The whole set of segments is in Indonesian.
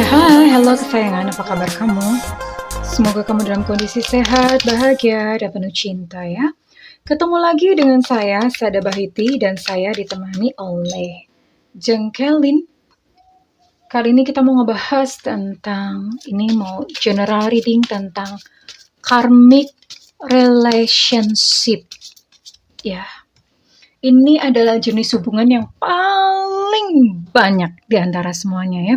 Hai, halo kesayangan, apa kabar kamu? Semoga kamu dalam kondisi sehat, bahagia, dan penuh cinta ya. Ketemu lagi dengan saya, Sada Bahiti, dan saya ditemani oleh Jengkelin. Kali ini kita mau ngebahas tentang, ini mau general reading tentang karmic relationship. Ya, ini adalah jenis hubungan yang paling banyak di antara semuanya ya.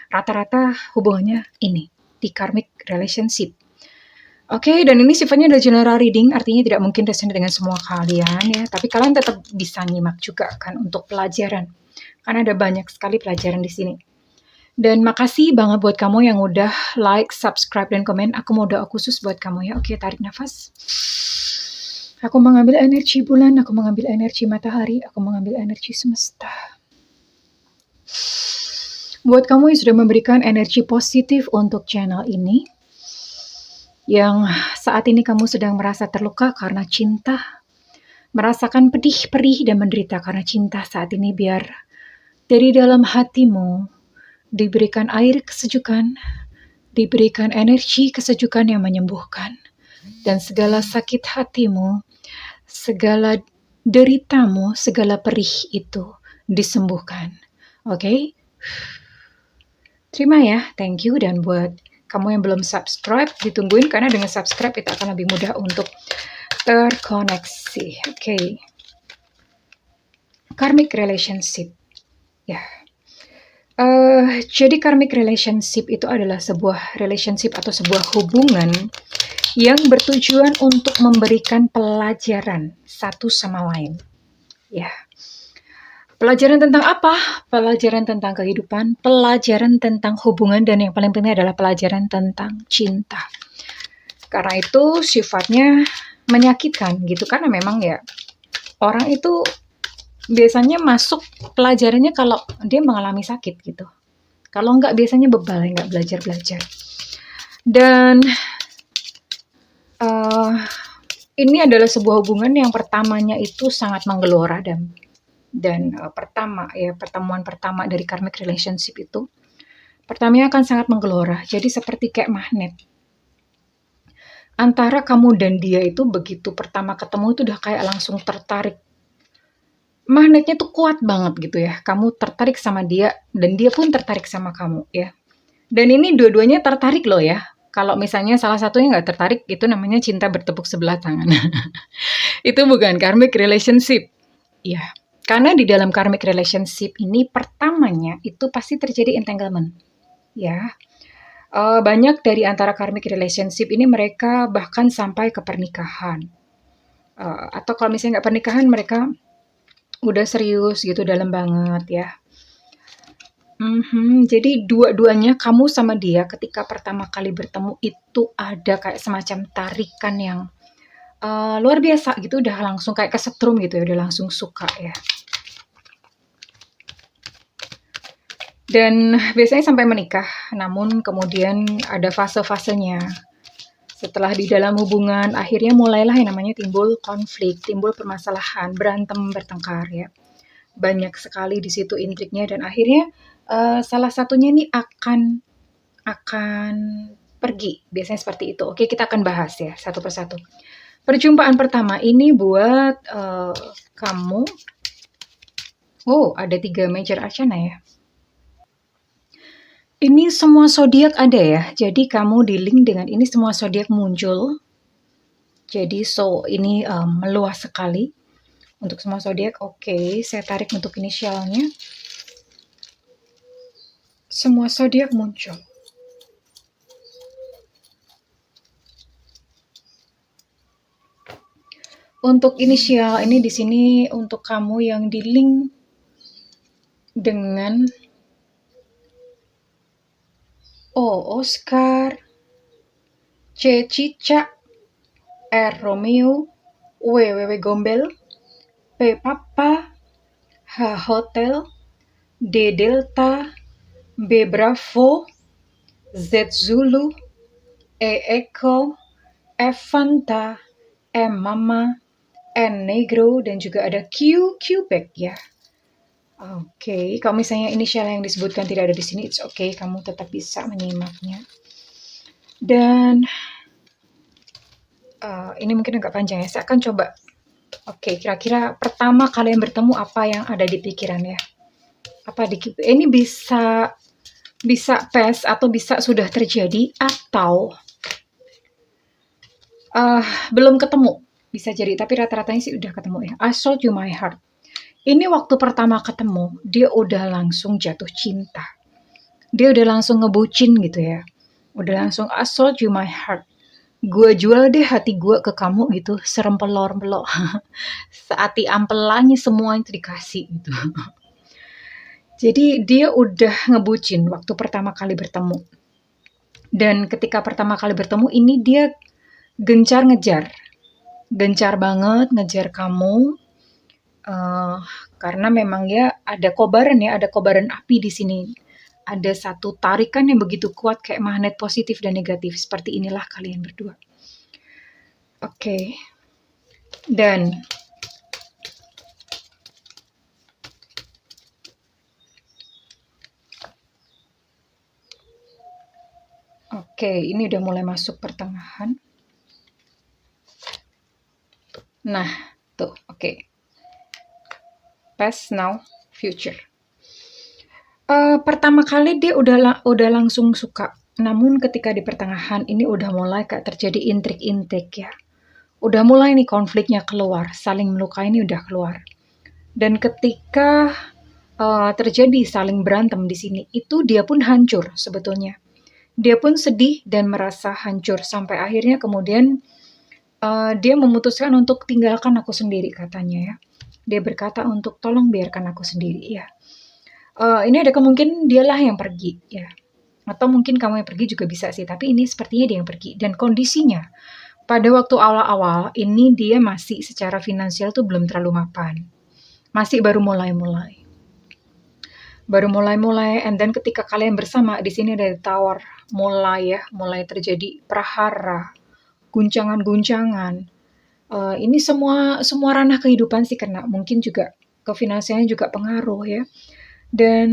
Rata-rata hubungannya ini, di karmic relationship. Oke, dan ini sifatnya adalah general reading, artinya tidak mungkin resonate dengan semua kalian ya, tapi kalian tetap bisa nyimak juga kan untuk pelajaran. Karena ada banyak sekali pelajaran di sini. Dan makasih banget buat kamu yang udah like, subscribe, dan komen. Aku mau doa khusus buat kamu ya. Oke, tarik nafas. Aku mengambil energi bulan, aku mengambil energi matahari, aku mengambil energi semesta. Buat kamu yang sudah memberikan energi positif untuk channel ini, yang saat ini kamu sedang merasa terluka karena cinta, merasakan pedih, perih, dan menderita karena cinta saat ini, biar dari dalam hatimu diberikan air kesejukan, diberikan energi kesejukan yang menyembuhkan, dan segala sakit hatimu, segala deritamu, segala perih itu disembuhkan. Oke? Terima ya, thank you. Dan buat kamu yang belum subscribe, ditungguin karena dengan subscribe itu akan lebih mudah untuk terkoneksi. Oke. Karmic relationship. Ya. Jadi karmic relationship itu adalah sebuah relationship atau sebuah hubungan yang bertujuan untuk memberikan pelajaran satu sama lain. Ya. Pelajaran tentang apa? Pelajaran tentang kehidupan, pelajaran tentang hubungan, dan yang paling penting adalah pelajaran tentang cinta. Karena itu sifatnya menyakitkan gitu, karena memang ya orang itu biasanya masuk pelajarannya kalau dia mengalami sakit gitu. Kalau enggak biasanya bebal, enggak belajar-belajar. Dan ini adalah sebuah hubungan yang pertamanya itu sangat menggelora dan pertemuan pertama dari karmic relationship itu pertamanya akan sangat menggelora, jadi seperti kayak magnet antara kamu dan dia. Itu begitu pertama ketemu itu udah kayak langsung tertarik, magnetnya tuh kuat banget gitu ya, kamu tertarik sama dia dan dia pun tertarik sama kamu ya. Dan ini dua-duanya tertarik loh ya. Kalau misalnya salah satunya nggak tertarik, itu namanya cinta bertepuk sebelah tangan. Itu bukan karmic relationship ya. Karena di dalam karmic relationship ini pertamanya itu pasti terjadi entanglement, ya. Banyak dari antara karmic relationship ini mereka bahkan sampai ke pernikahan. Atau kalau misalnya nggak pernikahan, mereka udah serius gitu, dalam banget ya. Jadi dua-duanya, kamu sama dia ketika pertama kali bertemu itu ada kayak semacam tarikan yang luar biasa gitu, udah langsung kayak kesetrum gitu ya, udah langsung suka ya. Dan biasanya sampai menikah, namun kemudian ada fase-fasenya. Setelah di dalam hubungan, akhirnya mulailah yang namanya timbul konflik, timbul permasalahan, berantem, bertengkar ya. Banyak sekali di situ intriknya, dan akhirnya salah satunya nih akan pergi. Biasanya seperti itu. Oke, kita akan bahas ya satu persatu. Perjumpaan pertama ini buat kamu. Oh, ada 3 major arcana ya. Ini semua zodiak ada ya, jadi kamu di link dengan ini semua zodiak muncul. Jadi ini meluas sekali untuk semua zodiak. Oke, saya tarik untuk inisialnya. Semua zodiak muncul. Untuk inisial ini di sini untuk kamu yang di link dengan O Oscar, C Cicak, R Romeo, W Gombel, P Papa, H Hotel, D Delta, B Bravo, Z Zulu, E Echo, F Fanta, M Mama, N Negro, dan juga ada Q Quebec ya. Oke, kalau misalnya inisial yang disebutkan tidak ada di sini, it's okay, kamu tetap bisa menyimaknya. Dan ini mungkin agak panjang ya, saya akan coba. Oke, kira-kira pertama kalian bertemu apa yang ada di pikiran ya? Ini bisa past atau bisa sudah terjadi atau belum ketemu, bisa jadi, tapi rata-ratanya sih udah ketemu ya. I sold you my heart. Ini waktu pertama ketemu, dia udah langsung jatuh cinta. Dia udah langsung ngebucin gitu ya. Udah langsung I sold you my heart. Gue jual deh hati gue ke kamu gitu, serempelor-empelor. Seati ampelannya semua itu dikasih gitu. Jadi dia udah ngebucin waktu pertama kali bertemu. Dan ketika pertama kali bertemu ini dia gencar ngejar. Gencar banget ngejar kamu. Karena memang ya ada kobaran api di sini. Ada satu tarikan yang begitu kuat kayak magnet positif dan negatif. Seperti inilah kalian berdua. Oke. Dan oke, ini udah mulai masuk pertengahan. Nah, tuh, oke. Past, now, future. Pertama kali dia udah langsung suka. Namun ketika di pertengahan ini udah mulai kayak terjadi intrik-intrik ya. Udah mulai nih konfliknya keluar, saling melukai ini udah keluar. Dan ketika terjadi saling berantem di sini, itu dia pun hancur sebetulnya. Dia pun sedih dan merasa hancur sampai akhirnya kemudian dia memutuskan untuk tinggalkan aku sendiri katanya ya. Dia berkata untuk tolong biarkan aku sendiri ya. Ini ada kemungkinan dialah yang pergi ya. Atau mungkin kamu yang pergi juga bisa sih, tapi ini sepertinya dia yang pergi. Dan kondisinya pada waktu awal-awal ini dia masih secara finansial tuh belum terlalu mapan. Masih baru mulai-mulai. And then ketika kalian bersama di sini ada tawar, mulai terjadi prahara, guncangan-guncangan. Ini semua ranah kehidupan sih kena, mungkin juga ke finansialnya juga pengaruh ya. Dan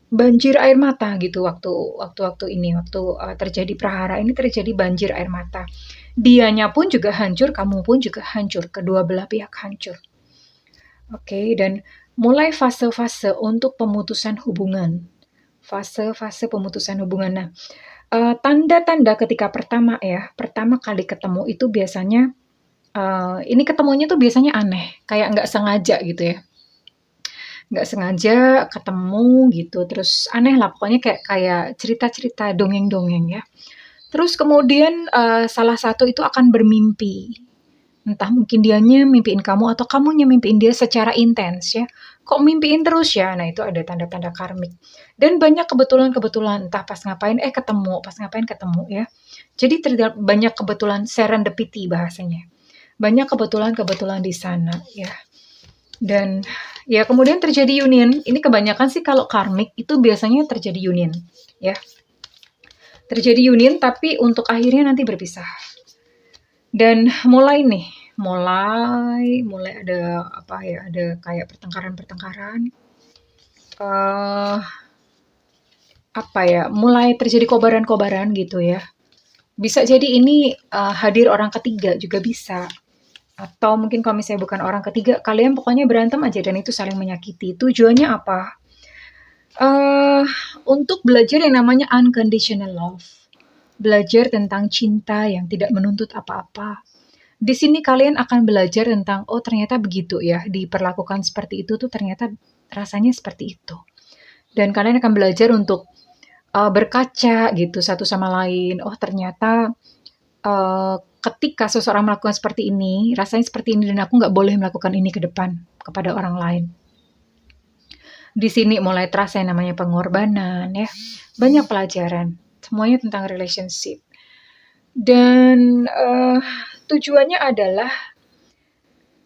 banjir air mata gitu waktu ini, terjadi prahara ini terjadi banjir air mata. Dianya pun juga hancur, kamu pun juga hancur, kedua belah pihak hancur. Oke, dan mulai fase-fase untuk pemutusan hubungan. Fase-fase pemutusan hubungan. Nah, tanda-tanda ketika pertama kali ketemu itu biasanya, ini ketemunya tuh biasanya aneh, kayak nggak sengaja gitu ya. Nggak sengaja ketemu gitu, terus aneh lah pokoknya kayak cerita-cerita dongeng-dongeng ya. Terus kemudian salah satu itu akan bermimpi. Entah mungkin dianya mimpiin kamu atau kamunya mimpiin dia secara intens ya. Kok mimpiin terus ya? Nah itu ada tanda-tanda karmik. Dan banyak kebetulan-kebetulan, entah pas ngapain ketemu ya. Jadi banyak kebetulan, serendipity bahasanya. Banyak kebetulan-kebetulan di sana ya. Dan ya kemudian terjadi union. Ini kebanyakan sih kalau karmik itu biasanya terjadi union ya. Terjadi union tapi untuk akhirnya nanti berpisah. Dan mulai ada ada kayak pertengkaran. Mulai terjadi kobaran-kobaran gitu ya. Bisa jadi ini hadir orang ketiga juga bisa. Atau mungkin kalau misalnya bukan orang ketiga, kalian pokoknya berantem aja dan itu saling menyakiti. Tujuannya apa? Untuk belajar yang namanya unconditional love. Belajar tentang cinta yang tidak menuntut apa-apa. Di sini kalian akan belajar tentang, oh ternyata begitu ya, diperlakukan seperti itu tuh ternyata rasanya seperti itu. Dan kalian akan belajar untuk berkaca gitu satu sama lain. Oh ternyata ketika seseorang melakukan seperti ini, rasanya seperti ini dan aku nggak boleh melakukan ini ke depan kepada orang lain. Di sini mulai terasa yang namanya pengorbanan ya. Banyak pelajaran, semuanya tentang relationship. Dan tujuannya adalah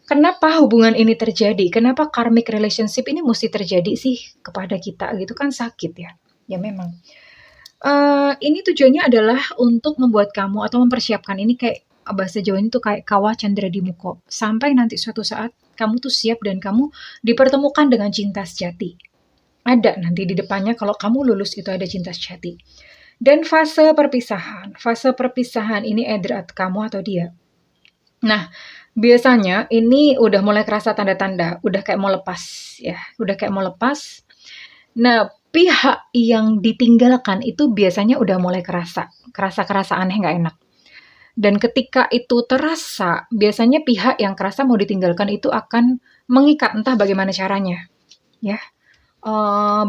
kenapa hubungan ini terjadi? Kenapa karmic relationship ini mesti terjadi sih kepada kita gitu kan sakit ya. Ya memang. Ini tujuannya adalah untuk membuat kamu atau mempersiapkan ini kayak bahasa Jawa itu kayak kawah candra di muko. Sampai nanti suatu saat kamu tuh siap dan kamu dipertemukan dengan cinta sejati. Ada nanti di depannya kalau kamu lulus itu ada cinta sejati. Dan fase perpisahan. Fase perpisahan ini either kamu atau dia. Nah, biasanya ini udah mulai kerasa tanda-tanda, udah kayak mau lepas ya, udah kayak mau lepas. Nah, pihak yang ditinggalkan itu biasanya udah mulai kerasa aneh nggak enak. Dan ketika itu terasa, biasanya pihak yang kerasa mau ditinggalkan itu akan mengikat, entah bagaimana caranya, ya.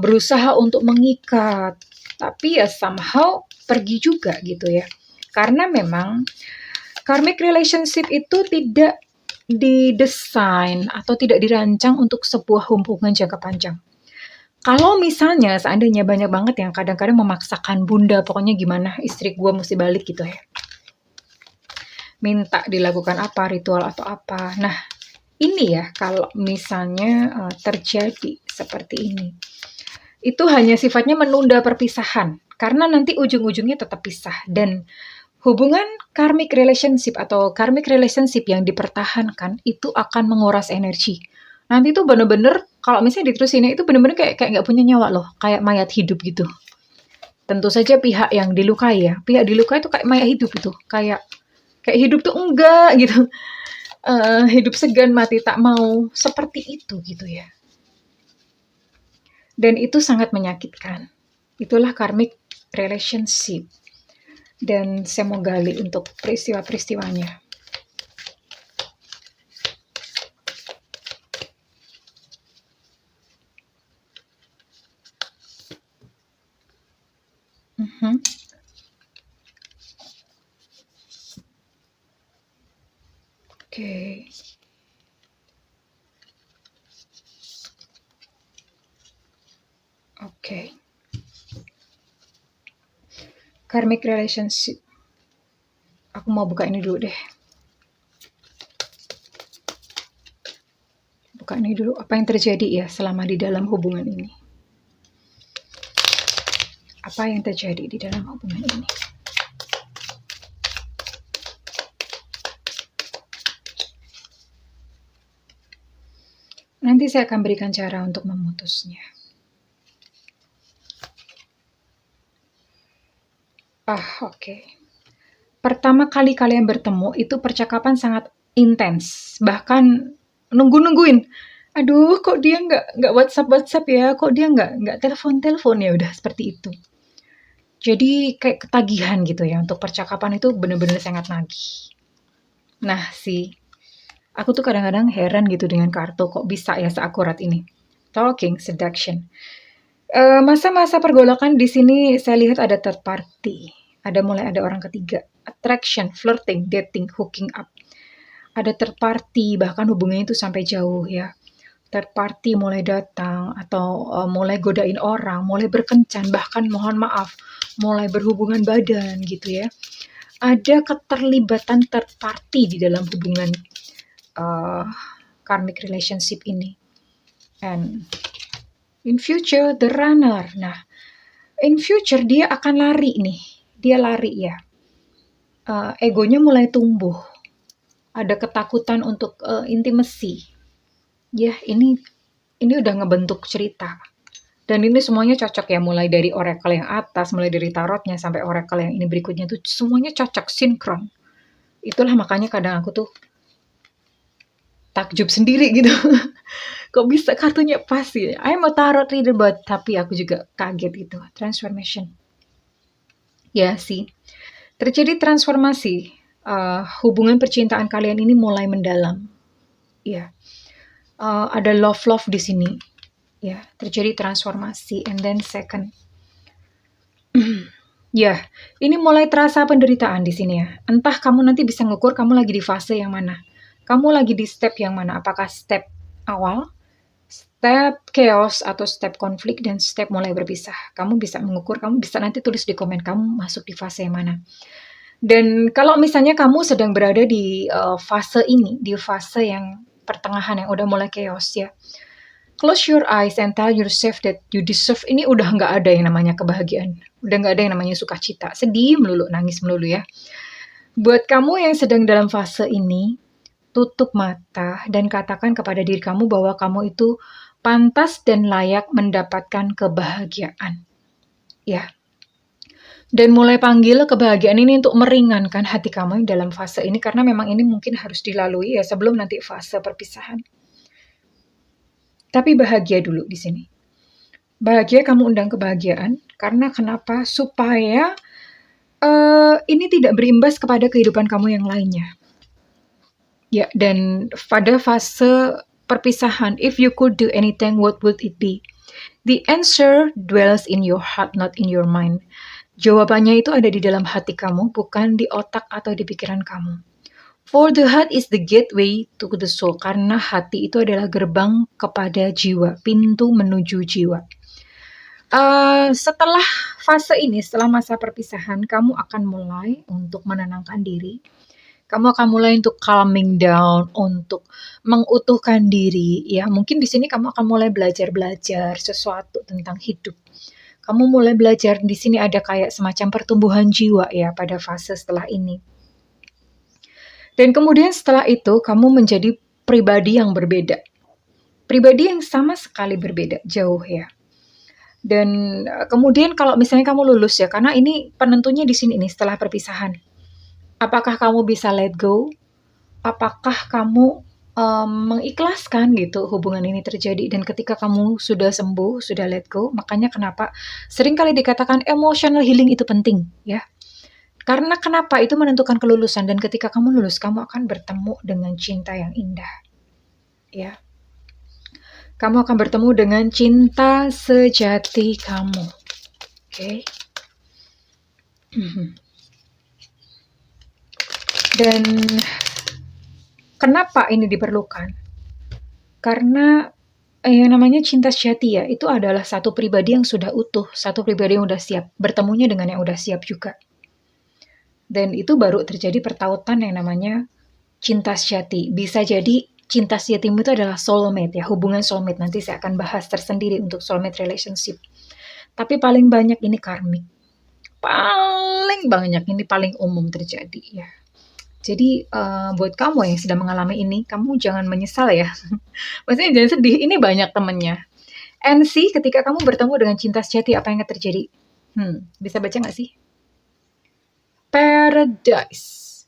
Berusaha untuk mengikat, tapi ya somehow pergi juga gitu ya. Karena memang karmic relationship itu tidak didesain atau tidak dirancang untuk sebuah hubungan jangka panjang. Kalau misalnya seandainya banyak banget yang kadang-kadang memaksakan bunda, pokoknya gimana istri gue mesti balik gitu ya. Minta dilakukan apa, ritual atau apa. Nah, ini ya kalau misalnya terjadi seperti ini. Itu hanya sifatnya menunda perpisahan. Karena nanti ujung-ujungnya tetap pisah. Dan hubungan karmic relationship atau karmic relationship yang dipertahankan itu akan menguras energi. Nanti itu bener-bener kalau misalnya diterusin itu bener-bener kayak nggak punya nyawa loh, kayak mayat hidup gitu. Tentu saja pihak yang dilukai ya, pihak dilukai itu kayak mayat hidup itu, kayak hidup tuh enggak gitu, hidup segan mati tak mau, seperti itu gitu ya. Dan itu sangat menyakitkan. Itulah karmic relationship. Dan saya mau gali untuk peristiwa-peristiwanya. Oke. Oke. Karmic relationship. Aku mau buka ini dulu deh. Buka ini dulu. Apa yang terjadi ya selama di dalam hubungan ini? Apa yang terjadi di dalam hubungan ini? Nanti saya akan berikan cara untuk memutusnya. Oke. Pertama kali kalian bertemu itu percakapan sangat intens, bahkan nungguin. Aduh, kok dia nggak WhatsApp ya? Kok dia nggak telepon ya? Udah seperti itu. Jadi kayak ketagihan gitu ya, untuk percakapan itu bener-bener sangat nagih. Nah aku tuh kadang-kadang heran gitu dengan kartu, kok bisa ya seakurat ini. Talking, seduction. Masa-masa pergolakan di sini saya lihat ada third party. Mulai ada orang ketiga. Attraction, flirting, dating, hooking up. Ada third party, bahkan hubungannya itu sampai jauh ya. Third party mulai datang atau mulai godain orang, mulai berkencan, bahkan mohon maaf, mulai berhubungan badan gitu ya. Ada keterlibatan third party di dalam hubungan karmic relationship ini. And in future, the runner. Nah, in future dia akan lari nih. Dia lari ya. Egonya mulai tumbuh. Ada ketakutan untuk intimacy. Ya, ini udah ngebentuk cerita. Dan ini semuanya cocok ya, mulai dari oracle yang atas, mulai dari tarotnya sampai oracle yang ini berikutnya tuh semuanya cocok, sinkron. Itulah makanya kadang aku tuh takjub sendiri gitu. Kok bisa kartunya pas ya? I'm a tarot reader, tapi aku juga kaget gitu. Transformation. Ya sih. Terjadi transformasi. Hubungan percintaan kalian ini mulai mendalam. Ya. Ada love di sini. Ya, terjadi transformasi. And then second. Ya, ini mulai terasa penderitaan di sini ya. Entah kamu nanti bisa ngukur kamu lagi di fase yang mana. Kamu lagi di step yang mana? Apakah step awal, step chaos, atau step konflik, dan step mulai berpisah? Kamu bisa mengukur, kamu bisa nanti tulis di komen kamu masuk di fase yang mana. Dan kalau misalnya kamu sedang berada di fase ini, di fase yang pertengahan yang udah mulai chaos ya, close your eyes and tell yourself that you deserve. Ini udah nggak ada yang namanya kebahagiaan, udah nggak ada yang namanya sukacita, sedih melulu, nangis melulu ya. Buat kamu yang sedang dalam fase ini, tutup mata dan katakan kepada diri kamu bahwa kamu itu pantas dan layak mendapatkan kebahagiaan. Ya. Dan mulai panggil kebahagiaan ini untuk meringankan hati kamu yang dalam fase ini, karena memang ini mungkin harus dilalui ya sebelum nanti fase perpisahan. Tapi bahagia dulu di sini. Bahagia, kamu undang kebahagiaan. Karena kenapa? Supaya ini tidak berimbas kepada kehidupan kamu yang lainnya. Ya, dan pada fase perpisahan, if you could do anything, what would it be? The answer dwells in your heart, not in your mind. Jawabannya itu ada di dalam hati kamu, bukan di otak atau di pikiran kamu. For the heart is the gateway to the soul. Karena hati itu adalah gerbang kepada jiwa, pintu menuju jiwa. Setelah fase ini, setelah masa perpisahan, kamu akan mulai untuk menenangkan diri. Kamu akan mulai untuk calming down, untuk mengutuhkan diri. Ya, mungkin di sini kamu akan mulai belajar sesuatu tentang hidup. Kamu mulai belajar, di sini ada kayak semacam pertumbuhan jiwa ya pada fase setelah ini. Dan kemudian setelah itu, kamu menjadi pribadi yang berbeda. Pribadi yang sama sekali berbeda, jauh ya. Dan kemudian kalau misalnya kamu lulus ya, karena ini penentunya di sini nih setelah perpisahan. Apakah kamu bisa let go? Apakah kamu mengikhlaskan gitu hubungan ini terjadi? Dan ketika kamu sudah sembuh, sudah let go, makanya kenapa sering kali dikatakan emotional healing itu penting ya. Karena kenapa? Itu menentukan kelulusan, dan ketika kamu lulus, kamu akan bertemu dengan cinta yang indah. Ya. Kamu akan bertemu dengan cinta sejati kamu. Oke. Dan kenapa ini diperlukan? Karena yang namanya cinta sejati ya, itu adalah satu pribadi yang sudah utuh, satu pribadi yang udah siap, bertemunya dengan yang udah siap juga. Dan itu baru terjadi pertautan yang namanya cinta sejati. Bisa jadi cinta sejatimu itu adalah soulmate ya, hubungan soulmate. Nanti saya akan bahas tersendiri untuk soulmate relationship. Tapi paling banyak ini karmik. Paling banyak ini paling umum terjadi ya. Jadi buat kamu yang sedang mengalami ini, kamu jangan menyesal ya. Maksudnya jangan sedih, ini banyak temennya. And see, ketika kamu bertemu dengan cinta sejati, apa yang akan terjadi? Bisa baca nggak sih? Paradise,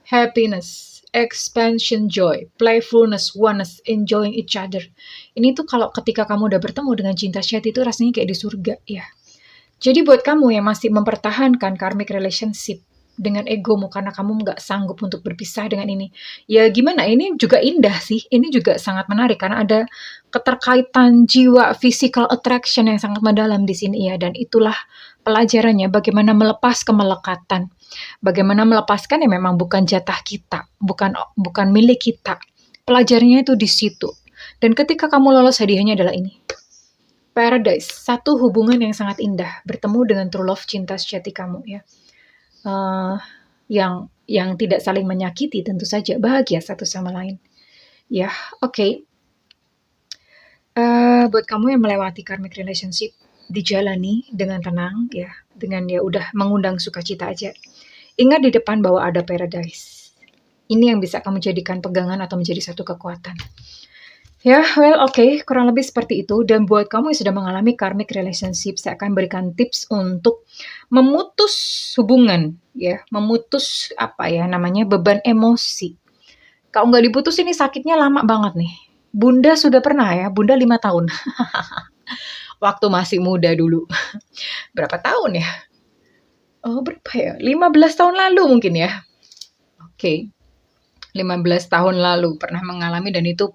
happiness, expansion, joy, playfulness, oneness, enjoying each other. Ini tuh kalau ketika kamu udah bertemu dengan cinta sejati itu rasanya kayak di surga ya. Jadi buat kamu yang masih mempertahankan karmic relationship dengan egomu karena kamu nggak sanggup untuk berpisah dengan ini, ya gimana, ini juga indah sih, ini juga sangat menarik karena ada keterkaitan jiwa, physical attraction yang sangat mendalam di sini ya, dan itulah pelajarannya, bagaimana melepas kemelekatan, bagaimana melepaskan yang memang bukan jatah kita, bukan milik kita. Pelajarannya itu di situ. Dan ketika kamu lolos, hadiahnya adalah ini. Paradise, satu hubungan yang sangat indah, bertemu dengan true love, cinta sejati kamu ya. Yang tidak saling menyakiti, tentu saja bahagia satu sama lain. Ya, oke. Buat kamu yang melewati karmic relationship, dijalani dengan tenang ya, dengan ya udah mengundang sukacita aja. Ingat di depan bahwa ada paradise. Ini yang bisa kamu jadikan pegangan atau menjadi satu kekuatan. Ya, well, oke, kurang lebih seperti itu. Dan buat kamu yang sudah mengalami karmic relationship, saya akan berikan tips untuk memutus hubungan, ya, memutus beban emosi. Kalau nggak diputus ini sakitnya lama banget nih. Bunda sudah pernah ya, Bunda 5 tahun. Waktu masih muda dulu. Berapa tahun ya? Berapa ya? 15 tahun lalu mungkin ya. Oke. 15 tahun lalu pernah mengalami, dan itu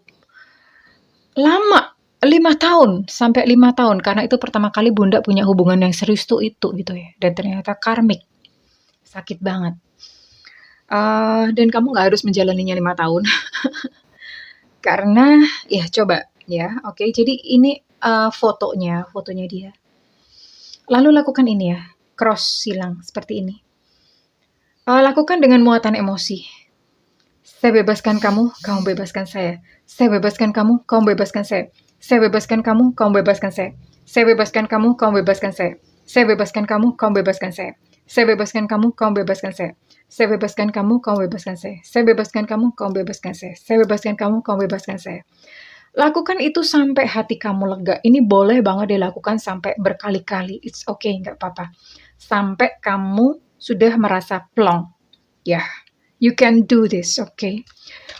lama, 5 tahun, sampai 5 tahun, karena itu pertama kali Bunda punya hubungan yang serius tuh itu gitu ya, dan ternyata karmik, sakit banget. Dan kamu nggak harus menjalaninya 5 tahun, karena ya coba ya, oke, jadi ini fotonya dia. Lalu lakukan ini ya, cross silang seperti ini. Lakukan dengan muatan emosi. Saya bebaskan kamu, kamu bebaskan saya. Saya bebaskan kamu, kamu bebaskan saya. Saya bebaskan kamu, kamu bebaskan saya. Saya bebaskan kamu, kamu bebaskan saya. Saya bebaskan kamu, kamu bebaskan saya. Saya bebaskan kamu, kamu bebaskan saya. Saya bebaskan kamu, kamu bebaskan saya. Saya bebaskan kamu, kamu bebaskan saya. Saya bebaskan kamu, kamu bebaskan saya. Lakukan itu sampai hati kamu lega. Ini boleh banget dilakukan sampai berkali-kali. It's okay, nggak apa-apa. Sampai kamu sudah merasa plong. Ya, you can do this, okay?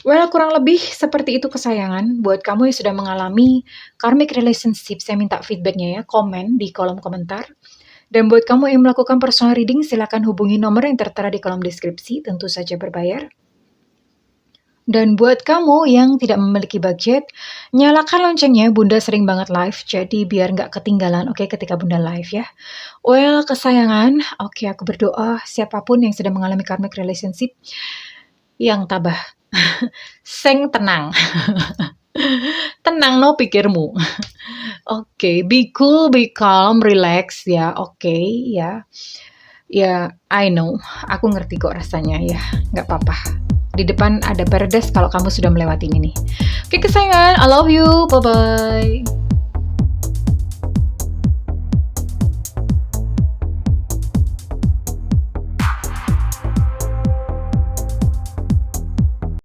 Well, kurang lebih seperti itu kesayangan. Buat kamu yang sudah mengalami karmic relationship, saya minta feedbacknya ya, komen di kolom komentar. Dan buat kamu yang melakukan personal reading, silakan hubungi nomor yang tertera di kolom deskripsi, tentu saja berbayar. Dan buat kamu yang tidak memiliki budget, nyalakan loncengnya, Bunda sering banget live, jadi biar nggak ketinggalan, oke, ketika Bunda live ya. Well, kesayangan, oke, aku berdoa siapapun yang sedang mengalami karmic relationship, yang tabah, seng tenang. Tenang no pikirmu. Oke, be cool, be calm, relax ya, oke, ya. Ya, I know, aku ngerti kok rasanya ya, nggak apa-apa. Di depan ada paradise kalau kamu sudah melewati ini. Oke kesayangan, I love you, bye-bye.